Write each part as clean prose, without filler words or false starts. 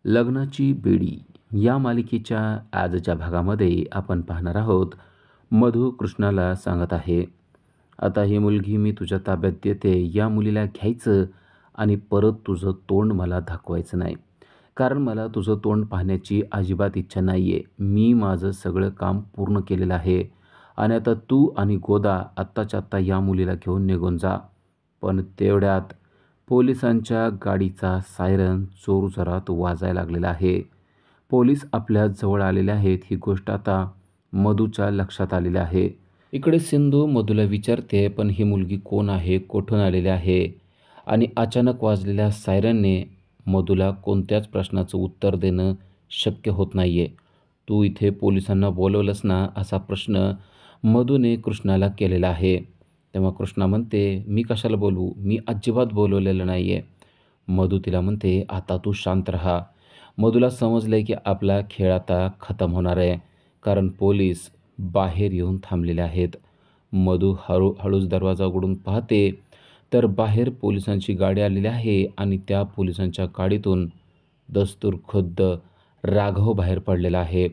लग्नाची बेडी या मालिकेच्या आजच्या भागामध्ये आपण पाहणार आहोत. मधू कृष्णाला सांगत आहे, आता ही मुलगी मी तुझ्या ताब्यात देते. या मुलीला घ्यायचं आणि परत तुझं तोंड मला दाखवायचं नाही, कारण मला तुझं तोंड पाहण्याची अजिबात इच्छा नाही आहे. मी माझं सगळं काम पूर्ण केलेलं आहे आणि आता तू आणि गोदा आत्ताच्या आत्ता या मुलीला घेऊन निघून जा. पण तेवढ्यात पोलिसांच्या गाडीचा सायरन जोरजोरात वाजायला लागलेला आहे. पोलीस आपल्या जवळ आलेले आहेत. ही गोष्ट आता मधूच्या लक्षात आलेली आहे. इकडे सिंधू मधूला विचारते, पण ही मुलगी कोण आहे, कुठून आलेली आहे? आणि अचानक वाजलेल्या सायरनने मधूला कोणत्याच प्रश्नाचं उत्तर देणं शक्य होत नाहीये. तू इथे पोलिसांना बोलवलंस ना, असा प्रश्न मधूने कृष्णाला केलेला आहे. तेव्हा कृष्णा म्हणते, मी कशाला बोलवू, मी अजिबात बोलवलेलं नाहीये. मधू तिला म्हणते, आता तू शांत राहा. मधूला समजलंय की आपला खेळ आता खतम होणार आहे, कारण पोलीस बाहेर येऊन थांबलेले आहेत. मधू हळूच दरवाजा उघडून पाहते, तर बाहेर पोलिसांची गाडी आलेली आहे आणि त्या पोलिसांच्या गाडीतून दस्तूर खुद्द राघव बाहेर पडलेला आहे.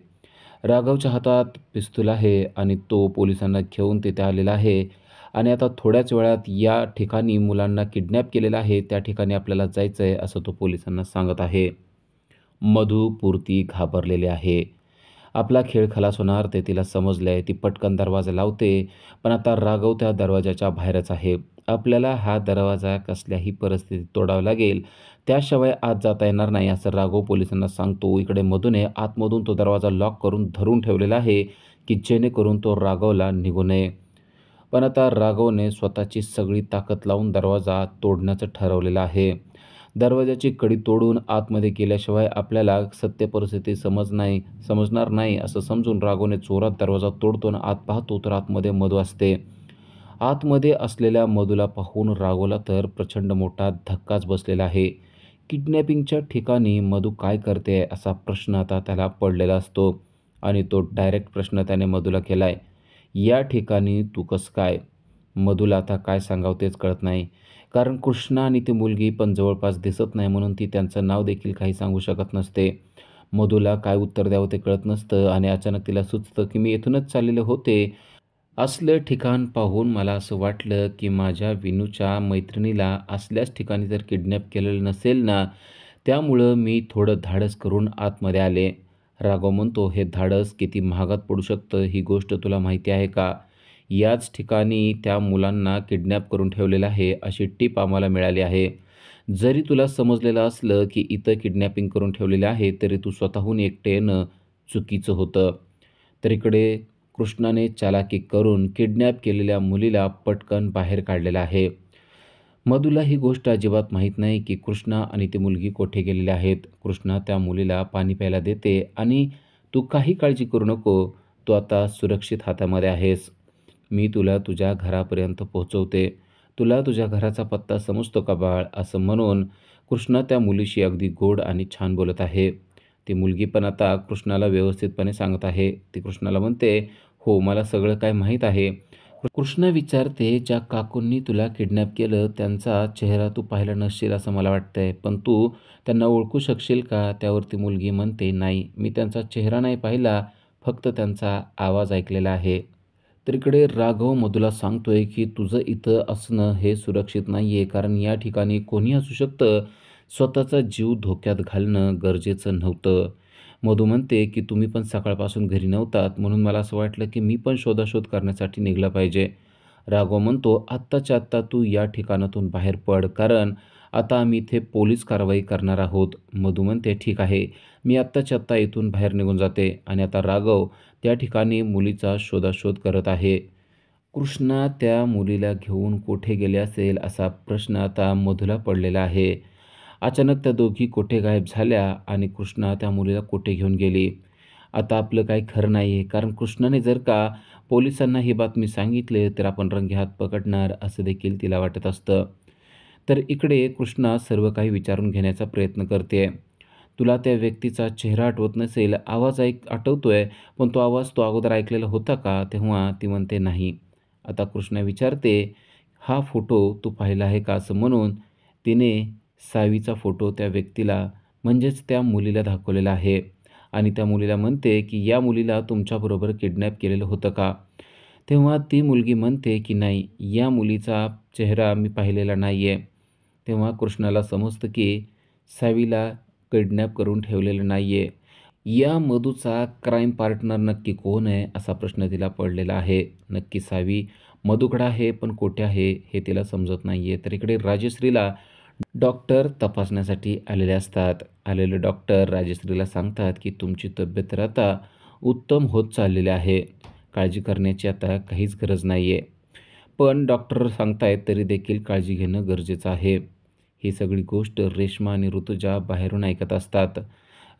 राघवच्या हातात पिस्तूल आहे आणि तो पोलिसांना घेऊन तिथे आलेला आहे. आणि आता थोड्याच वेळात या ठिकाणी मुलांना किडनॅप केलेलं आहे, त्या ठिकाणी आपल्याला जायचं आहे, असं तो पोलिसांना सांगत आहे. मधू पुरती घाबरलेली आहे. आपला खेळ खलास होणार ते तिला समजलं आहे. ती पटकन दरवाजा लावते, पण आता राघव त्या दरवाजाच्या बाहेरच आहे. आपल्याला हा दरवाजा कसल्याही परिस्थितीत तोडावा लागेल, त्याशिवाय आत जाता येणार नाही, असं राघव पोलिसांना सांगतो. इकडे मधूने आतमधून तो दरवाजा लॉक करून धरून ठेवलेला आहे, की जेणेकरून तो राघवला निघू नये. पण आता राघवने स्वतःची सगळी ताकद लावून दरवाजा तोडण्याचं ठरवलेलं आहे. दरवाजाची कडी तोडून आतमध्ये गेल्याशिवाय आपल्याला सत्य परिस्थिती समजणार नाही, असं समजून राघवने जोरात दरवाजा तोडतो आणि आत पाहतो, तर आतमध्ये मधू असते. आतमध्ये असलेल्या मधूला पाहून राघवला तर प्रचंड मोठा धक्काच बसलेला आहे. किडनॅपिंगच्या ठिकाणी मधू काय करते, असा प्रश्न आता त्याला पडलेला असतो आणि तो डायरेक्ट प्रश्न त्याने मधूला केलाय, या ठिकाणी तू कसं काय? मधूला आता काय सांगावं तेच कळत नाही, कारण कृष्णा आणि ती मुलगी पण जवळपास दिसत नाही, म्हणून ती त्यांचं नाव देखील काही सांगू शकत नसते. मधूला काय उत्तर द्यावं ते कळत नसतं आणि अचानक तिला सुचतं, की मी इथूनच चाललेले होते. असलं ठिकाण पाहून मला असं वाटलं, की माझ्या विनूच्या मैत्रिणीला असल्याच ठिकाणी जर किडनॅप केलेलं नसेल ना, त्यामुळं मी थोडं धाडस करून आतमध्ये आले. राघव म्हणतो, हे धाडस किती महागात पडू शकतं, ही गोष्ट तुला माहिती आहे का? याच ठिकाणी त्या मुलांना किडनॅप करून ठेवलेलं आहे, अशी टीप आम्हाला मिळाली आहे. जरी तुला समजलेलं असलं, की इथं किडनॅपिंग करून ठेवलेले आहे, तरी तू स्वतःहून एकटे येणं चुकीचं होतं. तर इकडे कृष्णाने चालाकी करून किडनॅप केलेल्या मुलीला पटकन बाहेर काढलेलं आहे. मधूला ही गोष्ट अजिबात माहीत नाही, की कृष्णा आणि ती मुलगी कोठे गेलेले आहेत. कृष्णा त्या मुलीला पाणी प्यायला देते आणि तू काही काळजी करू नको, तू आता सुरक्षित हातामध्ये आहेस. मी तुला तुझ्या घरापर्यंत पोहोचवते. तुला तुझ्या घराचा पत्ता समजतो का बाळ? असं म्हणून कृष्णा त्या मुलीशी अगदी गोड आणि छान बोलत आहे. ती मुलगी पण आता कृष्णाला व्यवस्थितपणे सांगत आहे. ती कृष्णाला म्हणते, हो, मला सगळं काय माहीत आहे. कृष्णा विचारते, ज्या काकूंनी तुला किडनॅप केलं त्यांचा चेहरा तू पाहिला नसशील असं मला वाटतंय, पण तू त्यांना ओळखू शकशील का? त्यावरती मुलगी म्हणते, नाही, मी त्यांचा चेहरा नाही पाहिला, फक्त त्यांचा आवाज ऐकलेला आहे. तर इकडे राघव मधूला सांगतोय, की तुझं इथं असणं हे सुरक्षित नाही आहे, कारण या ठिकाणी कोणी असू शकतं. स्वतःचा जीव धोक्यात घालणं गरजेचं नव्हतं. मधू म्हणते, की तुम्ही पण सकाळपासून घरी नव्हतात, म्हणून मला असं वाटलं, की मी पण शोधाशोध करण्यासाठी निघालं पाहिजे. राघव म्हणतो, आत्ताच्या आत्ता तू या ठिकाणातून बाहेर पड, कारण आता आम्ही इथे पोलीस कारवाई करणार आहोत. मधू म्हणते, ठीक आहे, मी आत्ताच्या आत्ता इथून बाहेर निघून जाते. आणि आता राघव त्या ठिकाणी मुलीचा शोधाशोध करत आहे. कृष्णा त्या मुलीला घेऊन कुठे गेले असेल, असा प्रश्न आता मधूला पडलेला आहे. अचानक त्या दोघी कुठे गायब झाल्या आणि कृष्णा त्या मुलीला कुठे घेऊन गेली. आता आपलं काही खरं नाही आहे, कारण कृष्णाने जर का पोलिसांना ही बातमी सांगितली, तर आपण रंगेहात पकडणार, असं देखील तिला वाटत असतं. तर इकडे कृष्णा सर्व काही विचारून घेण्याचा प्रयत्न करते. तुला त्या व्यक्तीचा चेहरा आठवत नसेल, आवाज आठवतोय, पण तो आवाज तो अगोदर ऐकलेला होता का? तेव्हा ती म्हणते, नाही. आता कृष्णा विचारते, हा फोटो तू पाहिला आहे का? असं म्हणून तिने सावीचा फोटो त्या व्यक्तीला म्हणजेच त्या मुलीला दाखवलेलं आहे आणि त्या मुलीला म्हणते, की "या मुलीला तुमच्याबरोबर किडनॅप केलेलं होतं का?" तेव्हा ती मुलगी म्हणते, की "नाही, या मुलीचा चेहरा मी पाहिलेला नाही आहे." तेव्हा कृष्णाला समजतं, की सावीला किडनॅप करून ठेवलेलं नाही आहे. या मधूचा क्राईम पार्टनर नक्की कोण आहे, असा प्रश्न तिला पडलेला आहे. नक्की सावी मधुकडे आहे, पण कुठे आहे हे तिला समजत नाही आहे. तर इकडे राजश्रीला डॉक्टर तपासण्यासाठी आलेले असतात. आलेले डॉक्टर राजश्रीला सांगतात, की तुमची तब्येत तर आता उत्तम होत चाललेली आहे. काळजी करण्याची आता काहीच गरज नाही आहे. पण डॉक्टर सांगतायत तरी देखील काळजी घेणं गरजेचं आहे. ही सगळी गोष्ट रेश्मा आणि ऋतुजा बाहेरून ऐकत असतात.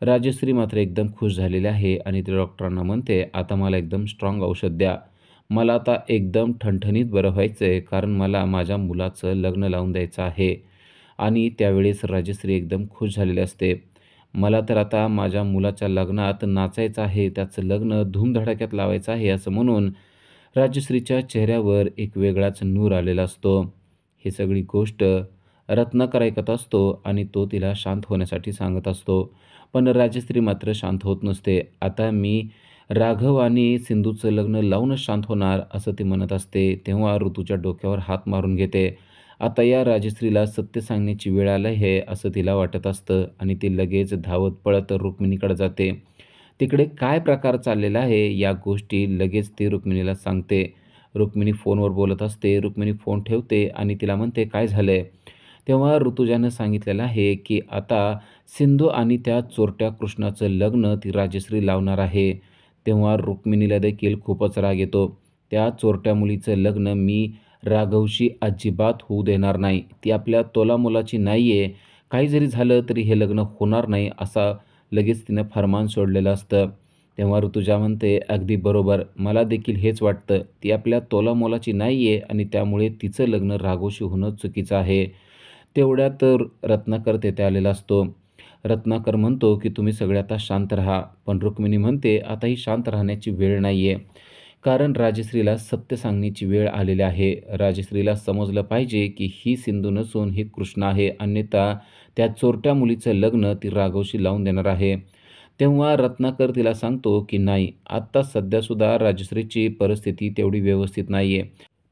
राजश्री मात्र एकदम खुश झालेली आहे आणि ती डॉक्टरांना म्हणते, "आता मला एकदम स्ट्राँग औषध द्या. मला आता एकदम ठणठणीत बरं व्हायचं आहे, कारण मला माझ्या मुलाचं लग्न लावून द्यायचं आहे." आणि त्यावेळेस राजश्री एकदम खुश झालेली असते. "मला तर आता माझ्या मुलाच्या लग्नात नाचायचं आहे, त्याचं लग्न धूमधडाक्यात लावायचं आहे," असं म्हणून राजश्रीच्या चेहऱ्यावर एक वेगळाच नूर आलेला असतो. ही सगळी गोष्ट रत्नाकर ऐकत असतो आणि तो तिला शांत होण्यासाठी सांगत असतो. पण राजश्री मात्र शांत होत नसते. "आता मी राघव आणि सिंधूचं लग्न लावूनच शांत होणार," असं ती म्हणत असते. तेव्हा ऋतूच्या डोक्यावर हात मारून घेते. आता या राजश्रीला सत्य सांगण्याची वेळ आली आहे असं तिला वाटत असतं आणि ती लगेच धावत पळत रुक्मिणीकडे जाते. तिकडे काय प्रकार चाललेला आहे या गोष्टी लगेच ती रुक्मिणीला सांगते. रुक्मिणी फोनवर बोलत असते. रुक्मिणी फोन ठेवते आणि तिला म्हणते, "काय झालंय?" तेव्हा ऋतुजानं सांगितलेलं आहे, की आता सिंधू आणि त्या चोरट्या कृष्णाचं लग्न ती राजश्री लावणार आहे. तेव्हा रुक्मिणीला देखील खूपच राग येतो. त्या चोरट्या मुलीचं लग्न मी राघवशी अजिबात होऊ देणार नाही. ती आपल्या तोलामोलाची नाही आहे. काही जरी झालं तरी हे लग्न होणार नाही, असा लगेच तिनं फर्मान सोडलेलं असतं. तेव्हा ऋतुजा म्हणते, "अगदी बरोबर. मला देखील हेच वाटतं. ती आपल्या तोलामोलाची नाही आहे आणि त्यामुळे तिचं लग्न राघवशी होणं चुकीचं आहे." तेवढ्यात रत्नाकर तेथे आलेला असतो. रत्नाकर म्हणतो, की "तुम्ही सगळे आता शांत राहा." पण रुक्मिणी म्हणते, "आता ही शांत राहण्याची वेळ नाही आहे." कारण राजश्रीला सत्य सांगण्याची वेळ आलेली आहे. राजश्रीला समजलं पाहिजे, की ही सिंधू नसून ही कृष्ण आहे. अन्यथा त्या चोरट्या मुलीचं लग्न ती राघवशी लावून देणार आहे. तेव्हा रत्नाकर तिला सांगतो, की "नाही, आत्ता सध्यासुद्धा राजश्रीची परिस्थिती तेवढी व्यवस्थित नाही आहे.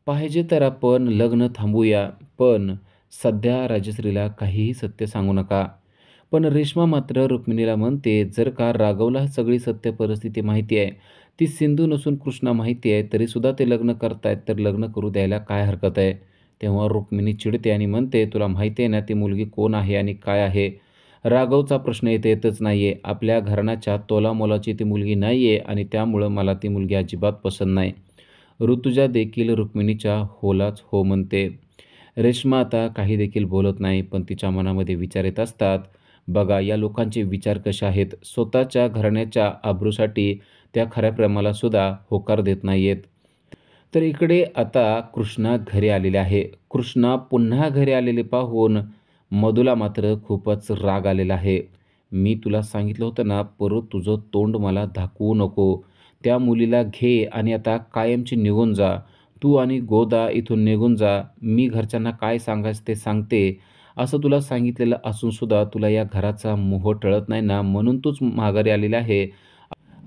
पाहिजे तर आपण लग्न थांबवूया, पण सध्या राजश्रीला काहीही सत्य सांगू नका." पण रेश्मा मात्र रुक्मिणीला म्हणते, "जर का राघवला सगळी सत्य परिस्थिती माहिती आहे, ती सिंधू नसून कृष्णा माहिती आहे, तरीसुद्धा ते लग्न करतायत, तर लग्न करू द्यायला काय हरकत आहे?" तेव्हा रुक्मिणी चिडते आणि म्हणते, "तुला माहिती आहे ना ती मुलगी कोण आहे आणि काय आहे? राघवचा प्रश्न इथे येतच नाही आहे. आपल्या घराण्याच्या तोलामोलाची ती मुलगी नाही आहे आणि त्यामुळं मला ती मुलगी अजिबात पसंत नाही." ऋतुजा देखील रुक्मिणीच्या होलाच हो म्हणते. रेश्मा आता काही देखील बोलत नाही, पण तिच्या मनामध्ये विचार येत असतात. बघा या लोकांचे विचार कसे आहेत. स्वतःच्या घराण्याच्या आबरूसाठी त्या खऱ्या प्रेमाला सुद्धा होकार देत नाही आहेत. तर इकडे आता कृष्णा घरी आलेले आहे. कृष्णा पुन्हा घरी आलेले पाहून मधूला मात्र खूपच राग आलेला आहे. "मी तुला सांगितलं होतं ना, परत तुझं तोंड मला दाखवू नको. त्या मुलीला घे आणि आता कायमची निघून जा. तू आणि गोदा इथून निघून जा. मी घरच्यांना काय सांगायचं ते सांगते." असं तुला सांगितलेलं असूनसुद्धा तुला या घराचा मोह टळत नाही ना, म्हणून तूच माघारी आलेली आहे.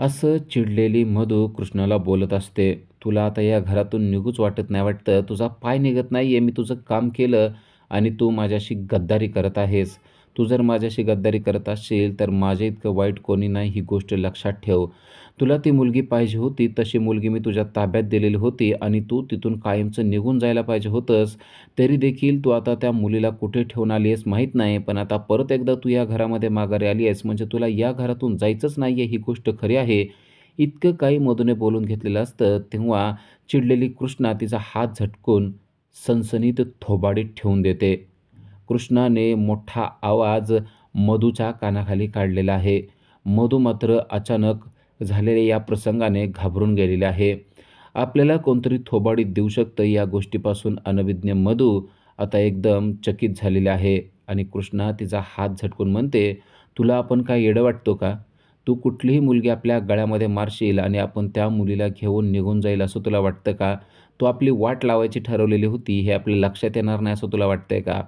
असं चिडलेली मधू कृष्णाला बोलत असते. "तुला आता या घरातून निघूच वाटत नाही वाटतं. तुझा पाय निघत नाही आहे. मी तुझं काम केलं आणि तू माझ्याशी गद्दारी करत आहेस. तू जर माझ्याशी गद्दारी करत असशील तर माझ्या इतकं वाईट कोणी नाही, ही गोष्ट लक्षात ठेव. तुला ती मुलगी पाहिजे होती, तशी मुलगी मी तुझ्या ताब्यात दिलेली होती आणि तू तिथून कायमचं निघून जायला पाहिजे होतंस. तरी देखील तू आता त्या मुलीला कुठे ठेवून आली आहेस माहीत नाही. पण आता परत एकदा तू या घरामध्ये माघारी आली आहेस म्हणजे तुला या घरातून जायचंच नाही आहे, ही गोष्ट खरी आहे." इतकं काही मधूने बोलून घेतलेलं असतं. तेव्हा चिडलेली कृष्णा तिचा हात झटकून सणसणीत थोबाडीत ठेवून देते. कृष्णाने मोठा आवाज मधूच्या कानाखाली काढलेला आहे. मधू मात्र अचानक झालेल्या या प्रसंगाने घाबरून गेलेले आहे. आपल्याला कोणतरी थोबाडीत देऊ शकतं या गोष्टीपासून अनभिज्ञ मधू आता एकदम चकित झालेली आहे आणि कृष्णा तिचा हात झटकून म्हणते, "तुला आपण काय येडं वाटतो का? तू कुठलीही मुलगी आपल्या गळ्यामध्ये मारशील आणि आपण त्या मुलीला घेऊन निघून जाईल असं तुला वाटतं का? तू आपली वाट लावायची ठरवलेली होती हे आपल्या लक्षात येणार नाही असं तुला वाटतंय का?"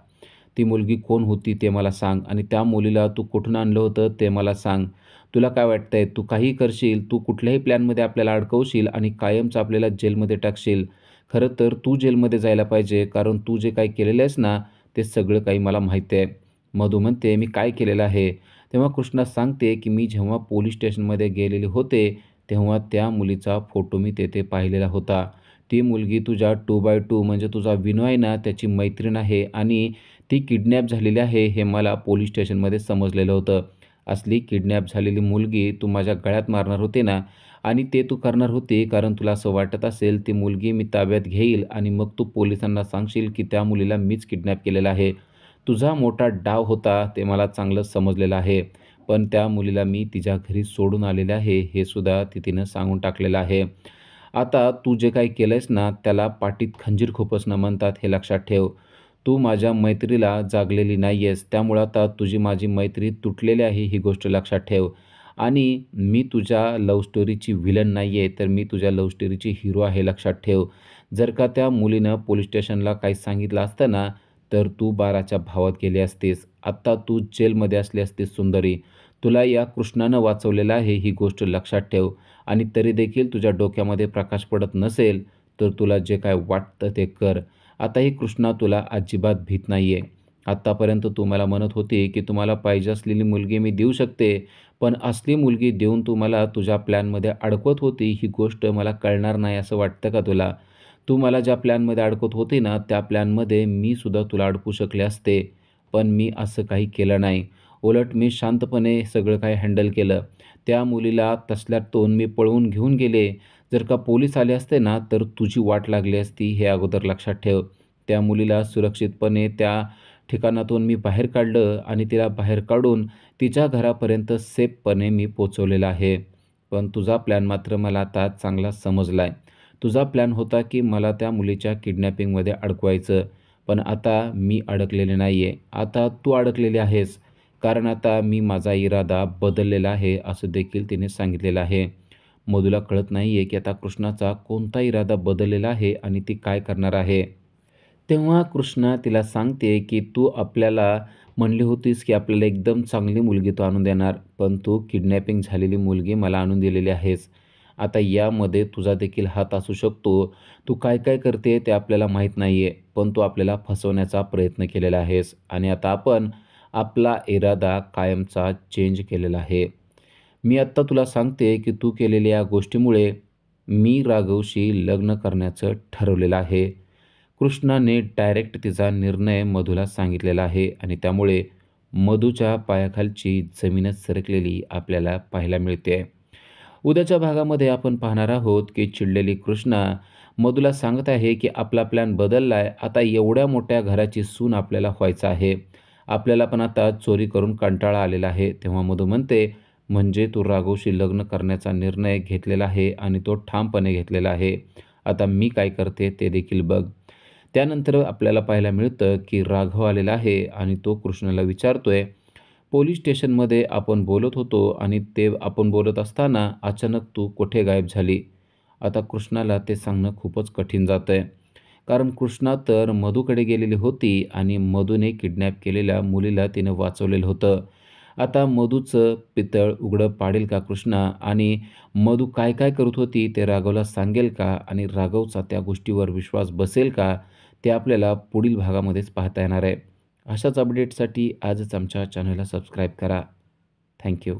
ती मुलगी कोण होती ते मला सांग आणि त्या मुलीला तू कुठून आणलं होतं ते मला सांग. तुला काय वाटतंय? तू काहीही करशील, तू कुठल्याही प्लॅनमध्ये आपल्याला अडकवशील आणि कायमचं आपल्याला जेलमध्ये टाकशील. खरं तर तू जेलमध्ये जायला पाहिजे कारण तू जे काही केलेलं आहेस ना, ते सगळं काही मला माहिती आहे." मधू म्हणते, "मी काय केलेलं आहे?" तेव्हा कृष्णा सांगते, की "मी जेव्हा पोलीस स्टेशनमध्ये गेलेले होते, तेव्हा त्या मुलीचा फोटो मी तेथे पाहिलेला होता. ती मुलगी तुझ्या 2x2 म्हणजे तुझा विनू आहे ना, त्याची मैत्रीण आहे आणि ती किडनॅप झालेली आहे, हे मला पोलीस स्टेशनमध्ये समजलेलं होतं. असली किडनॅप झालेली मुलगी तू माझ्या गळ्यात मारणार होते ना आणि ते तू करणार होते कारण तुला असं वाटत असेल ती मुलगी मी ताब्यात घेईल आणि मग तू पोलिसांना सांगशील, की त्या मुलीला मीच किडनॅप केलेलं आहे. तुझा मोठा डाव होता ते मला चांगलं समजलेलं आहे. पण त्या मुलीला मी तिच्या घरी सोडून आलेले आहे, हे सुद्धा तिनं सांगून टाकलेलं आहे. आता तू जे काही केलंयस ना, त्याला पाठीत खंजीर खुपसणं म्हणतात, हे लक्षात ठेव. तू माझ्या मैत्रीला जागलेली नाही आहेस. त्यामुळं आता तुझी माझी मैत्री तुटलेली आहे, ही गोष्ट लक्षात ठेव. आणि मी तुझ्या लव्ह स्टोरीची व्हिलन नाही आहे, तर मी तुझ्या लव्ह स्टोरीची हिरो आहे, लक्षात ठेव. जर का त्या मुलीनं पोलीस स्टेशनला काही सांगितलं असतं ना, तर तू 12च्या भावात गेली असतीस. आत्ता तू जेलमध्ये असली असतीस सुंदरी. तुला या कृष्णानं वाचवलेलं आहे, ही गोष्ट लक्षात ठेव. आणि तरी देखील तुझ्या डोक्यामध्ये प्रकाश पडत नसेल, तर तुला जे काय वाटतं ते कर. आताही कृष्णा तुला अजिबात भीत नाही आहे. आत्तापर्यंत तू मला म्हणत होती, की तुम्हाला पाहिजे असलेली मुलगी मी देऊ शकते, पण असली मुलगी देऊन तू मला तुझ्या प्लॅनमध्ये अडकवत होती, ही गोष्ट मला कळणार नाही असं वाटतं का तुला? तू मला ज्या प्लॅनमध्ये अडकवत होती ना, त्या प्लॅनमध्ये मी सुद्धा तुला अडकवू शकले असते, पण मी असं काही केलं नाही. उलट मी शांतपणे सगळं काही हँडल केलं. त्या मुलीला तसल्यातून मी पळवून घेऊन गेले. जर का पोलीस आले असते ना, तर तुझी वाट लागली असती, हे अगोदर लक्षात ठेव. त्या मुलीला सुरक्षितपणे त्या ठिकाणातून मी बाहेर काढलं आणि तिला बाहेर काढून तिच्या घरापर्यंत सेफपणे मी पोहोचवलेलं आहे. पण तुझा प्लॅन मात्र मला आता चांगला समजला आहे. तुझा प्लॅन होता, की मला त्या मुलीच्या किडनॅपिंगमध्ये अडकवायचं. पण आता मी अडकलेले नाही आहे. आता तू अडकलेली आहेस. कारण आता मी माझा इरादा बदललेला आहे, असं देखील तिने सांगितलेलं आहे. मधूला कळत नाही आहे, की आता कृष्णाचा कोणता इरादा बदललेला आहे आणि ती काय करणार आहे. तेव्हा कृष्णा तिला सांगते, की "तू आपल्याला म्हणली होतीस, की आपल्याला एकदम चांगली मुलगी तू आणून देणार, पण तू किडनॅपिंग झालेली मुलगी मला आणून दिलेली आहेस. आता यामध्ये तुझा देखील हात असू शकतो. तू काय-काय करते ते आपल्याला माहीत नाही आहे, पण तू आपल्याला फसवण्याचा प्रयत्न केलेला आहेस आणि आता आपण आपला इरादा कायमचा चेंज केलेला आहे. मी आत्ता तुला सांगते, की तू केलेल्या या गोष्टीमुळे मी राघवशी लग्न करण्याचं ठरवलेलं आहे." कृष्णाने डायरेक्ट तिचा निर्णय मधूला सांगितलेला आहे आणि त्यामुळे मधूच्या पायाखालची जमीनच सरकलेली आपल्याला पाहायला मिळते. उद्याच्या भागामध्ये आपण पाहणार आहोत, की चिडलेली कृष्णा मधूला सांगत आहे, की आपला प्लॅन बदलला आहे. आता एवढ्या मोठ्या घराची सून आपल्याला व्हायचं आहे. आपल्याला पण आता चोरी करून कंटाळा आलेला आहे. तेव्हा मधू म्हणते, "म्हणजे तू राघवशी लग्न करण्याचा निर्णय घेतलेला आहे आणि तो ठामपणे घेतलेला आहे. आता मी काय करते ते देखील बघ." त्यानंतर आपल्याला पाहायला मिळतं, की राघव आलेला आहे आणि तो कृष्णाला विचारतोय, "पोलीस स्टेशनमध्ये आपण बोलत होतो आणि ते आपण बोलत असताना अचानक तू कुठे गायब झाली?" आता कृष्णाला ते सांगणं खूपच कठीण जातंय. कारण कृष्णा तर मधूकडे गेलेली होती आणि मधूने किडनॅप केलेल्या मुलीला तिनं वाचवलेलं होतं. आता मधूचं पितळ उघडं पाडेल का कृष्णा आणि मधू काय-काय करत होती ते राघवला सांगेल का आणि राघवचा त्या गोष्टीवर विश्वास बसेल का? ते आपल्याला पुढील भागामध्येच पाहता येणार आहे. अशाच अपडेटसाठी आजच आमच्या चॅनलला सबस्क्राईब करा. Thank you.